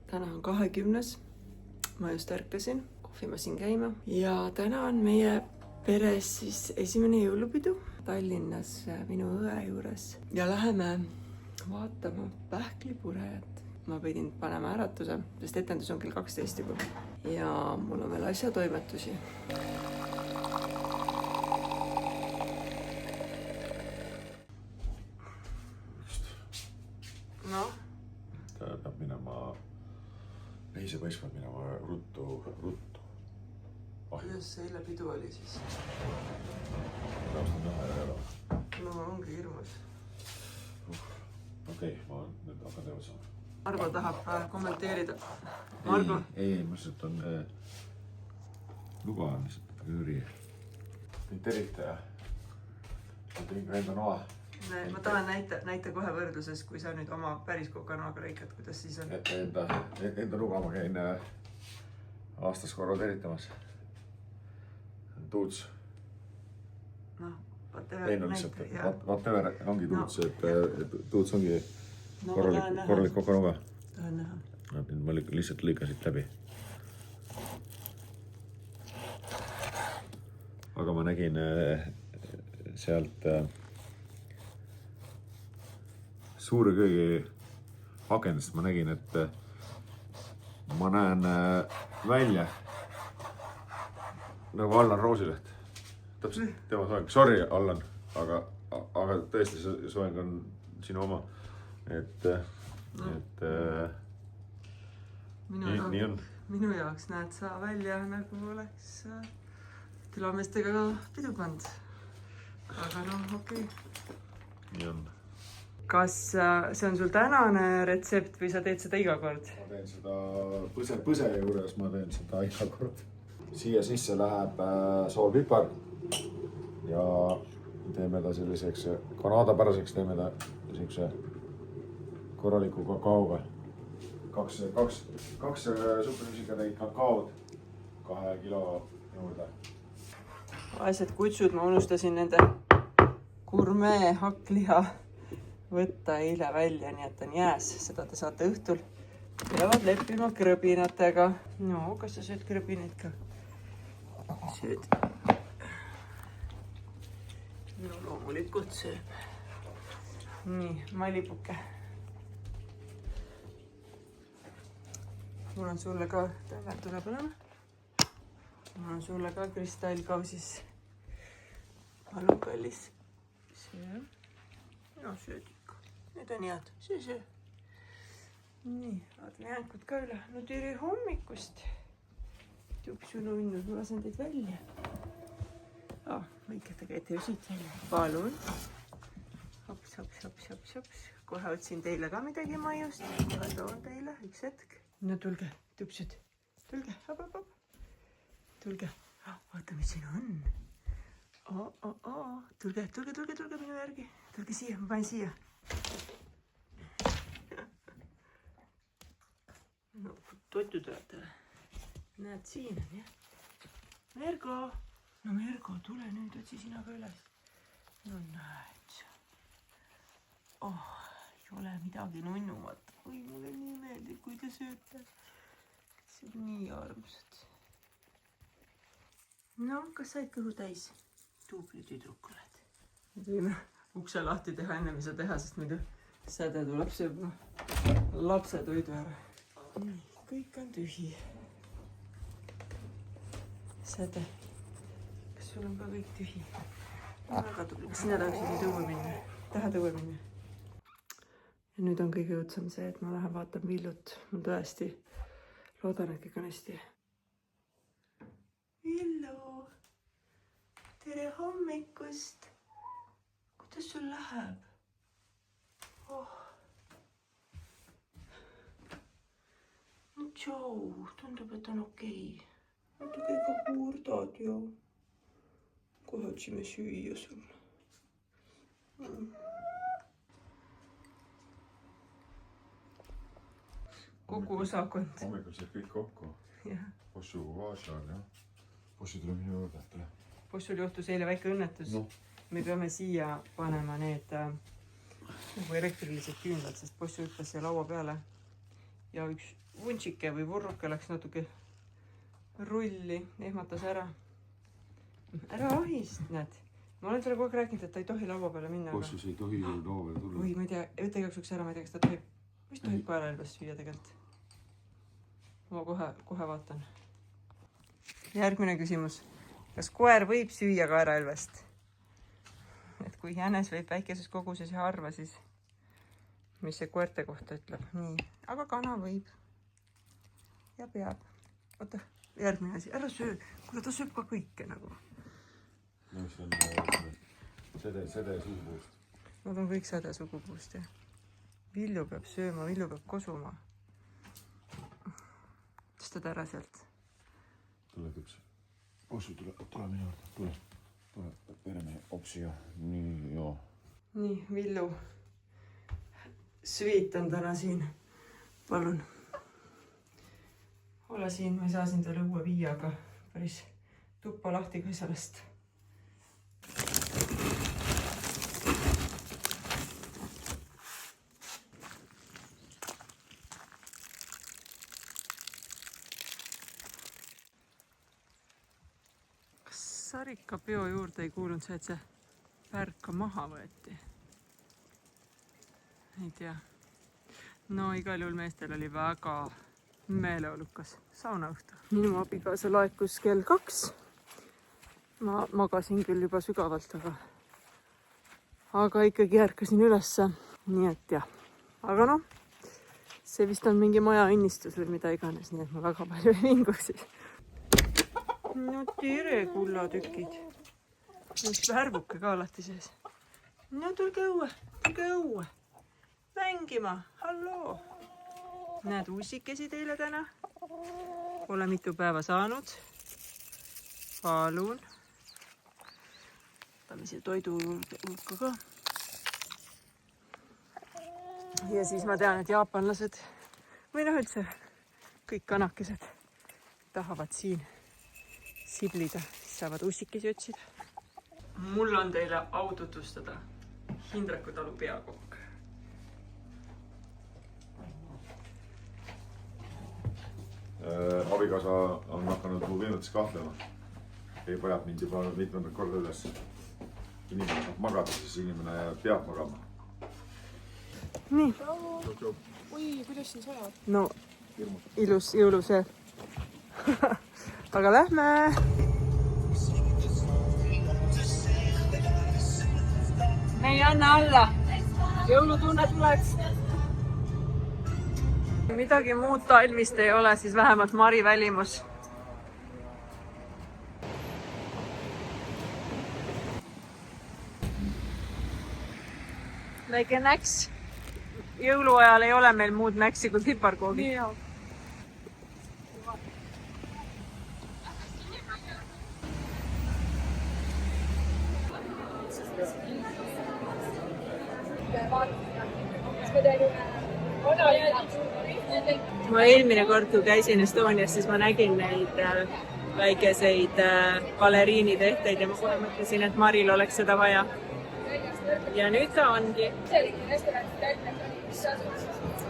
täna on 20. Ma just ärkasin, kohvimasin käima ja täna on meie peres siis esimene jõulupidu Tallinnas minu õe juures ja läheme vaatama pähklipurejat. Ma pidin panema äratuse, sest etendus on kell 12 juba ja mul on veel asjatoimetusi. No? Ta peab minema, see poiss peab minema ruttu. Kuidas see eile pidu oli siis? Taust on näha ja ära. No ongi hirmus. Okei, ma nüüd hakkan teevad saama. Margo tahab kommenteerida. Margo? Ei, ma lihtsalt on luba on lihtsalt Jüri. Teid tervita ja tegin ka enda noa. Ma tahan näita kohe võrdluses, kui sa nüüd oma päris kokanoaga lõikad, kuidas siis on. Enda luba ma käin aastas korra tervitamas. Tuuts. Noh, whatever ongi Tuuts, et Tuuts ongi korralik kokanoaga. Tahan näha. Ma lihtsalt lõikan siit läbi. Aga ma nägin sealt suure köögi akendest ma nägin, et ma näen välja nagu Allan Roosileht. Täpselt tema soeng. Sorry, Allan, aga tõesti see soeng on sinu oma. Nii on. Minu jaoks näed sa välja nagu oleks külameestega pidukond. Aga noh, okei. Nii on. Kas see on sul tänane retsept või sa teed seda iga kord? Ma teen seda põse juures, ma teen seda iga kord. Siia sisse läheb soolpipar ja teeme ta selliseks kanaadapäraseks, teeme ta selliseks korraliku kakaoga. Kaks superfüüsikatäit kakaod 2 kilo juurde. Asjad kutsud, ma unustasin nende gurmee hakkliha võtta eile välja, nii et on jääs. Seda te saate õhtul. Peavad leppima krõbinatega. No, kas sa sööd krõbinaid ka? Sööd. No loomulikult sööb. Nii, mallipuke. Mul on sulle ka, tuleb olema. Mul on sulle ka kristallkausis. Palun kallis. Söö. No sööd ikka. Nüüd on head. Söö. Nii, vaatame jänkud ka üle. No tere hommikust. Tupsu nunnud, ma lasen teid välja. Võike te käite ju siit välja. Palun. Hops. Kohe otsin teile ka midagi maiust. Kohe toon teile üks hetk. No tulge, tupsud. Tulge, hop. Tulge. Vaata, mis siin on. Tulge minu järgi. Tulge siia, ma panen siia. No, toitu tulete. Näed, siin on, jah. Mergo. No Mergo, tule nüüd, otsi sina ka üles. No näed. Ei ole midagi nunnumat. Oi, mulle nii meeldib, kui te sööte. See on nii armsad. No, kas said kõhu täis? Tuubli tüdruk oled. Nüüd võime ukse lahti teha enne, mis sa teha, sest muidu säde tuleb sööb lapse toidu ära. Nii, kõik on tühi. Säde. Kas sul on ka kõik tühi? Väga tubli. Kas sina tahaksid nüüd õue minna? Tahad õue minna? Ja nüüd on kõige õudsam see, et ma lähen vaatan Villut. Ma tõesti loodan, et kõik on hästi. Villu! Tere hommikust! Kuidas sul läheb? No tšau, tundub, et on okei. Natuke ikka kurdad ja kohe otsime süüa sulle. Kogu osakond. Hommikul said kõik kokku. Possu vaasa on, jah. Possu tuleb minu juurde, et tule. Possul juhtus eile väike õnnetus. No. Me peame siia panema need elektrilised küünlad, sest Possu hüppas siia laua peale ja üks vuntsike või vurruke läks natuke rulli, ehmatas ära. Ära ahist, näed. Ma olen talle kogu aeg rääkinud, et ta ei tohi laua peale minna. Kus siis ei tohi laua peale tulla? Või ma ei tea, võtta igaks üks ära, ma ei tea, kas ta tohib. Mis tohib koeraelvest süüa tegelikult? Ma kohe vaatan. Järgmine küsimus. Kas koer võib süüa koeraelvest? Et kui jänes võib väikeses koguses ja harva, siis mis see koerte kohta ütleb? Nii, aga kana võib. Ja peab. Oota, järgmine asi. Ära söö. Kuule, ta sööb ka kõike nagu. No mis on sede sugupuust? Nad on kõik sede sugupuust, jah. Vilju peab sööma, vilju peab kosuma. Tõstad ära sealt. Tule küps. Ossu, tule minu juurde. Tule peremehe opsi ja nii joo. Nii, Villu. Sviit on täna siin. Palun. Ole siin, ma ei saa siin teile uue viia, aga päris tuppa lahti ka sellest. Kas Sarika peo juurde ei kuulunud see, et see pärka maha võeti? Ei tea. No igal juhul meestel oli väga meeleolukas saunaõhtu. Minu abikaasa laekus kell 2. Ma magasin küll juba sügavalt, aga ikkagi ärkasin ülesse. Nii et jah. Aga noh, see vist on mingi maja õnnistus või mida iganes, nii et ma väga palju ei vingu siis. No tere, kullatükid. Üks värvuke ka alati sees. No tulge õue. Mängima, halloo. Näed ussikesi teile täna. Pole mitu päeva saanud. Palun. Võtame siia toidu hulka ka. Ja siis ma tean, et jaapanlased või noh üldse kõik kanakesed tahavad siin siblida, siis saavad ussikesi otsida. Mul on teile au tutvustada Hindraku talu peakokk. Abikaasa on hakanud mu võimetes kahtlema. Ei pajab mind juba mitmendat korda üles. Inimene saab magada, siis inimene peab magama. Nii. Oi, kuidas siin sajab? No, ilus jõulusöö. Aga lähme! Me ei anna alla. Jõulutunne tuleks. Midagi muud talvist ei ole, siis vähemalt Mari välimus. Väike näks. Jõuluajal ei ole meil muud näksi kui piparkoogi. Ma eelmine kord, kui käisin Estonias, siis ma nägin neid väikeseid baleriinitehteid ja ma kohe mõtlesin, et Maril oleks seda vaja. Ja nüüd ta ongi.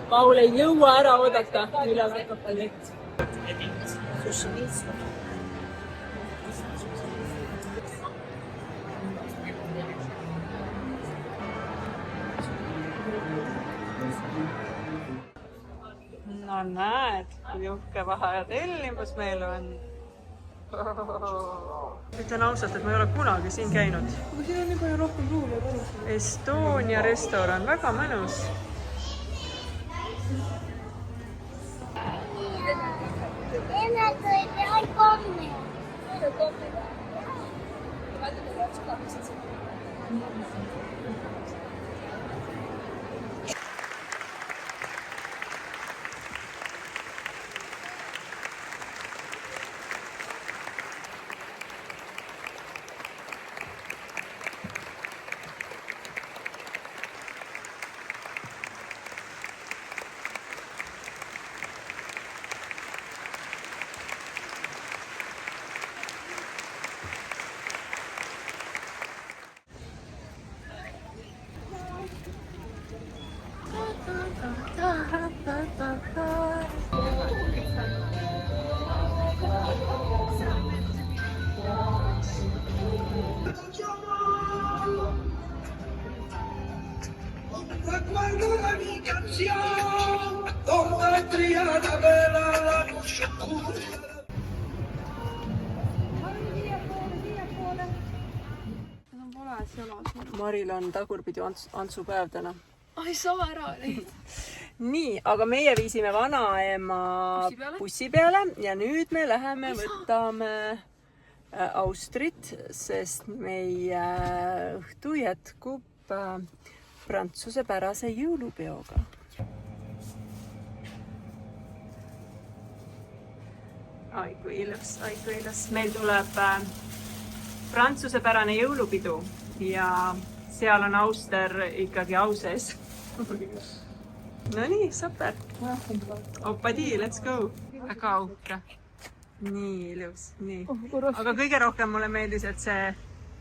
Paul ei jõua ära oodata, millal hakkab ballett. No näed, kui uhke vaheaja tellimus meil on. Ütlen ausalt, et ma ei ole kunagi siin käinud. Aga siin on nii palju rohkem ruumi ja mõnus. Estonia restoran, väga mõnus. Need on vales jalas. Maril on tagurpidi antsupäev täna. Ai, saa ära neid. Nii, aga meie viisime vanaema bussi peale ja nüüd me läheme võtame Austrit, sest meie õhtu jätkub prantsusepärase jõulupeoga. Ai kui ilus, ai kui ilus. Meil tuleb prantsusepärane jõulupidu ja seal on Auster ikkagi au sees. No nii, super. Opadi, let's go. Väga uhke. Nii ilus, nii. Aga kõige rohkem mulle meeldis, et see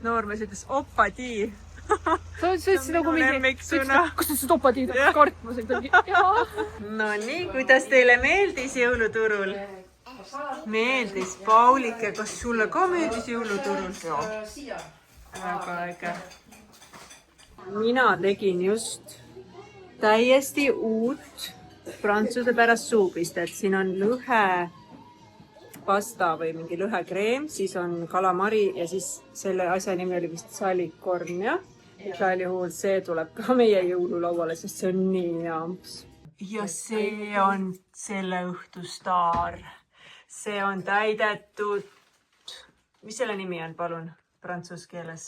noormees ütles opadi. Sa ütlesid nagu mingi, kas sa ütlesid opadi, ta kartma sõidagi. No nii, kuidas teile meeldis jõuluturul? Meeldis, Paulike, kas sulle ka meeldis jõuluturul? Väga äge. Mina tegin just täiesti uut prantsusepärast suupistet. Siin on lõhe pasta või mingi lõhekreem, siis on kalamari ja siis selle asja nimi oli vist salikorn, jah? Igal juhul see tuleb ka meie jõululauale, sest see on nii jaams. Ja see on selle õhtu staar. See on täidetud... Mis selle nimi on, palun, prantsuse keeles?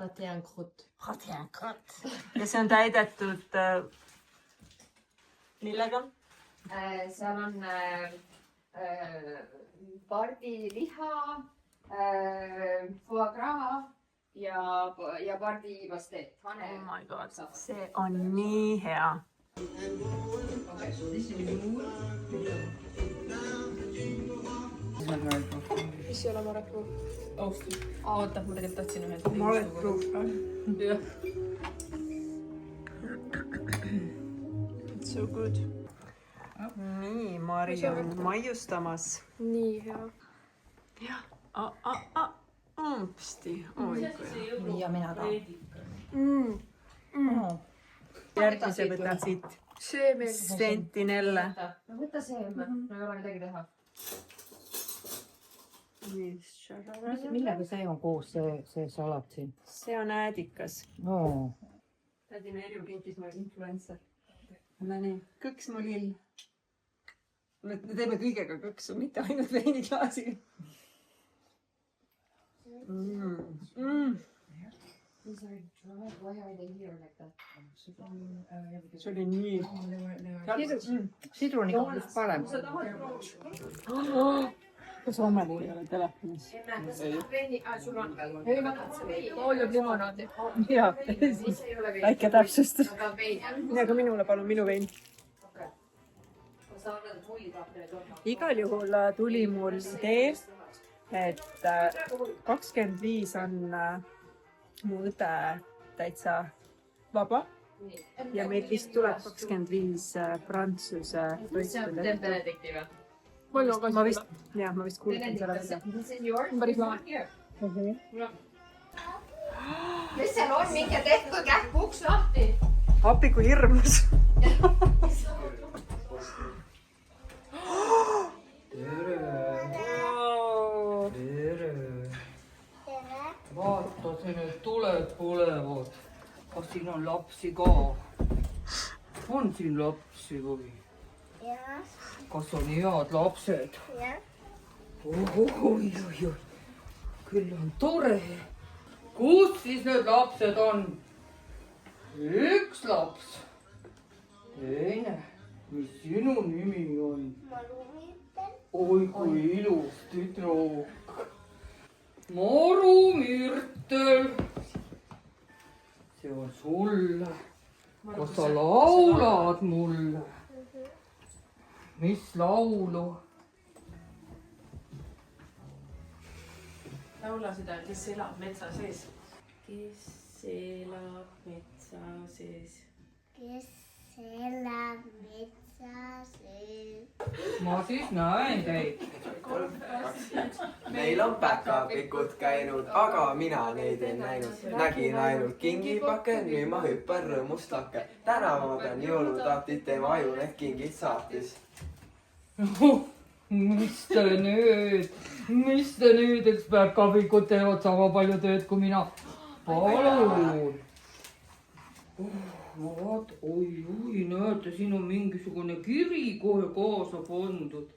Pâté en croûte. Pâté en croûte. Ja see on täidetud... Millega? Seal on pardiliha, foie gras ja pardipastet. Oh my god, see on nii hea. Mis ei ole Mareproof? Austri. Oota, ma tegelikult tahtsin ühelt. Mareproof ka? Jah. So good. Nii, Mari on maiustamas. Nii hea. Jah, umpsti. Ja mina ka. Järgmise võtan siit See meeldis. Sentinelle. No võta see, no ei ole midagi teha. Millega see on koos, see salat siin? See on äädikas. No. Tädi Merju kinkis mulle influencer. Nii, kõks mu lill. Me teeme kõigega kõksu, mitte ainult veiniklaasi. See oli nii. Sidruniga on just parem. Kas Ommel ei ole telefonis? Sul on veel. Ei, ma tahtsin oljub limonaadi. Jaa, siis väike täpsustus. Aga minule palun minu vein. Igal juhul tuli mul idee, et 25 on mu õde täitsa vaba ja meil vist tuleb 25 prantsuse võistlude. Ma vist kuulutan selle välja. Päris lahe. Mis seal on? Minge tehke kähku uks lahti. Appi kui hirmus. Vaata, see need tuled põlevad. Kas siin on lapsi ka? On siin lapsi või? Kas on head lapsed? Oi. Küll on tore. Kus siis need lapsed on? Üks laps. Teine. Mis sinu nimi on? Oi, kui ilus tüdruk. Maru Mürtel. See on sulle. Kas sa laulad mulle? Mis laulu? Laula seda, kes elab metsa sees. Kes elab metsa sees? Kes elab metsa sees? Ma siis näen teid. 3, 2, 1. Meil on päkapikud käinud, aga mina neid ei näinud. Nägin ainult kingipakke, nüüd ma hüppan rõõmust lakke. Täna ma pean jõulutahvlit, tema aju need kingid saatis. Mis te nüüd, eks päkapikud teevad sama palju tööd kui mina. Palun. Vaat, oi, näete, siin on mingisugune kiri kohe kaasa pandud.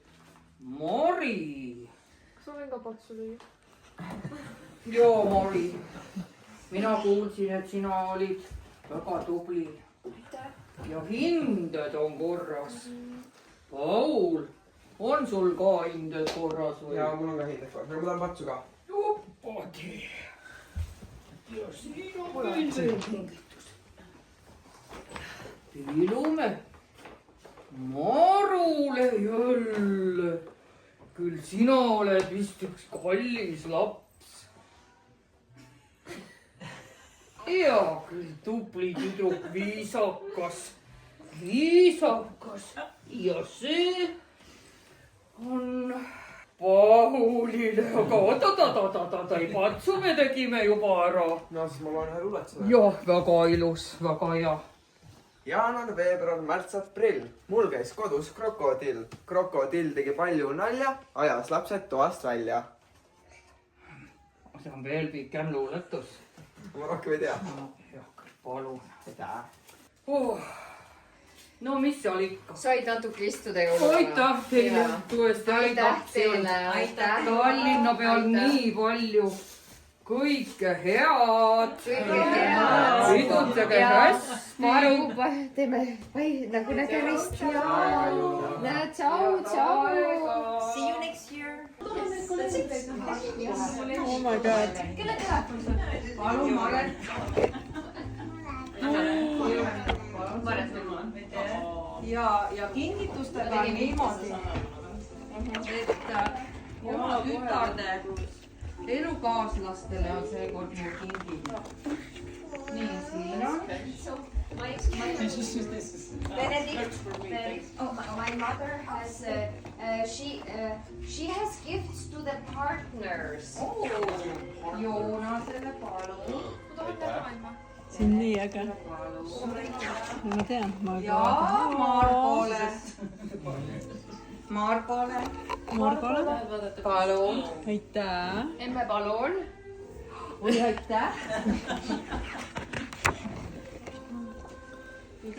Mari. Kas ma võin ka patsu lüüa? Jaa, Mari. Mina kuulsin, et sina olid väga tubli. Ja hinded on korras. Paul, on sul ka hinded korras või? Jaa, mul on ka hinded korras, aga ma tahan patsu ka. Joppadi. Ja siin on meil veel kingitus. Pilume. Marule jälle. Küll sina oled vist üks kallis laps. Ja küll tubli tüdruk, viisakas. Ja see on Paulile, aga oot, ei patsu me tegime juba ära. No siis ma loen ühe luuletuse. Jah, väga ilus, väga hea. Jaanuar, veebruar, märts, aprill. Mul käis kodus krokodill. Krokodill tegi palju nalja, ajas lapsed toast välja. See on veel pikem luuletus. Ma rohkem ei tea. Palun. Seda. No mis seal ikka? Said natuke istuda jõuluvana. Aitäh teile, tõesti Aitäh teile, aitäh. Tallinna peal nii palju kõike head. Pidutsege hästi. Maru, teeme nagu nägemist ja tšau. See you next year. Oh my god. Palun, Mare. Ja kingitustega on niimoodi, et oma tütarde elukaaslastele on seekord mu kingid. Nii, siin on. My mother has, she has gifts to the partners. Joonasele palun. See on nii äge. Ma tean, ma Ja Margole. Margole. Palun. Aitäh. Emme, palun. Oi, aitäh.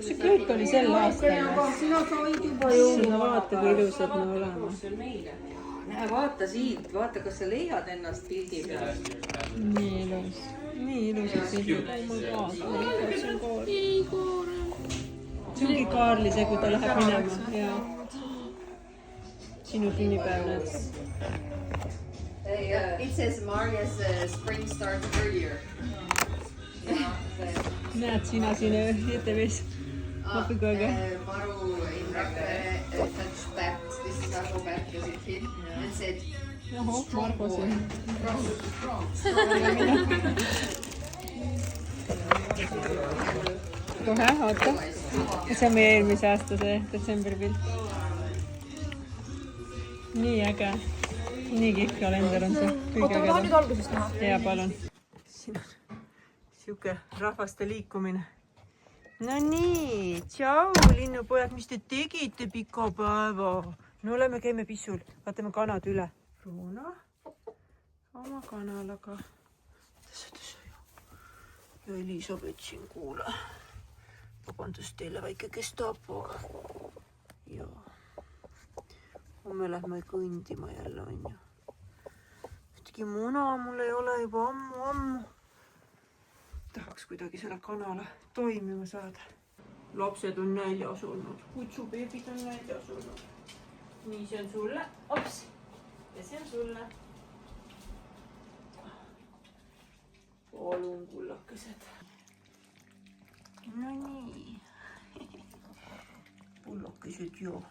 See kõik oli sel aastal. Sina said juba Sina vaata, kui ilusad me oleme. Näe, vaata siit, vaata, kas sa leiad ennast pildi peal. Nii ilus. Nii ilusad pildid. Oh my god, see on Kaarl. See ongi Kaarli see, kui ta läheb minema. Sinu sünnipäev näed. It says Maria's spring starts earlier. Näed sina siin ETV-s. Õpigu äge. Maru in Rakvere touched back, this is Margo back as a kid, and said, Oho, Margo siin. Kohe, oota. See on meie eelmise aasta see detsembri pilt. Nii äge. Nii kihv kalender on see. Oota, ma tahan nüüd algusest näha. Jaa, palun. Siin on siuke rahvaste liikumine. No nii, tšau, linnupojad, mis te tegite pika päeva? No oleme, käime pissul, vaatame kanad üle. Ruuna oma kanalaga. Ja Elisabeth siin kuule. Vabandust teile väike Gestapo. Ja homme lähme kõndima jälle, on ju. Ühtegi muna mul ei ole juba ammu. Tahaks kuidagi selle kanala toimima saada. Lapsed on näljas olnud. Kutsubeebid on näljas olnud. Nii, see on sulle. Ops. Ja see on sulle. Palun, kullakesed. No nii. Pullakesed ju.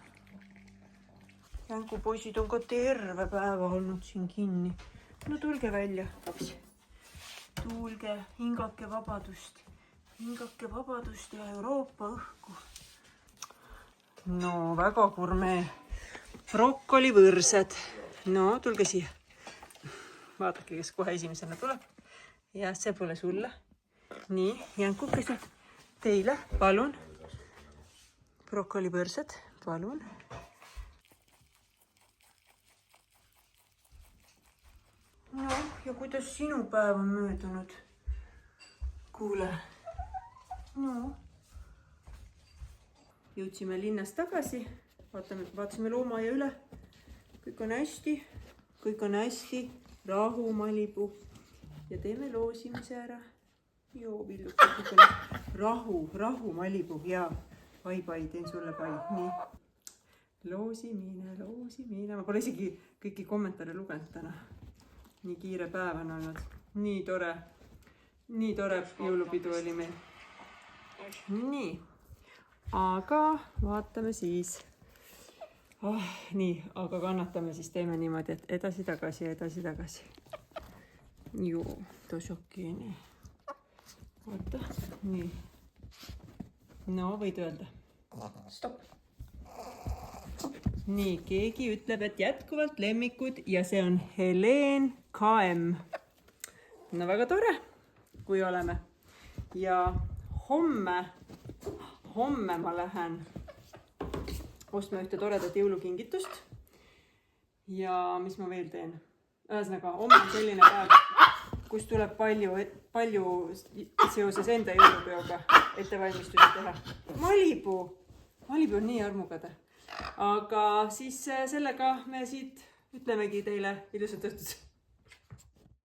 Jängupoisid on ka terve päeva olnud siin kinni. No tulge välja. Ops. Tulge, hingake vabadust. Hingake vabadust ja Euroopa õhku. No, väga gurmee. Brokkolivõrsed. no tulge siia. Vaadake, kes kohe esimesena tuleb. Ja see pole sulle. Nii, jänkukesed teile, palun. Brokolipõrsed, palun. No, ja kuidas sinu päev on möödunud? Kuule. No. Jõudsime linnast tagasi. Vaatasime loomaaia üle. Kõik on hästi. Kõik on hästi. Rahu, Malibu. Ja teeme loosimise ära. Joo, villukud. Rahu, Malibu. Ja, pai, teen sulle pai. Nii. Loosimine. Ma pole isegi kõiki kommentaare lugenud täna. Nii kiire päev on olnud. Nii tore jõulupidu oli meil. Nii. Aga vaatame siis. Nii, aga kannatame siis, teeme niimoodi, et edasi-tagasi. Joo, tosi nii. Vaata, nii. No, võid öelda. Stop. Nii, keegi ütleb, et jätkuvalt lemmikud ja see on Helen KM. No väga tore, kui oleme. Ja homme ma lähen ostma ühte toredat jõulukingitust. Ja mis ma veel teen? Ühesõnaga, homme on selline päev, kus tuleb palju seoses enda jõulupeoga ettevalmistusi teha. Malibu on nii armukade. Aga siis sellega me siit ütlemegi teile ilusat õhtut.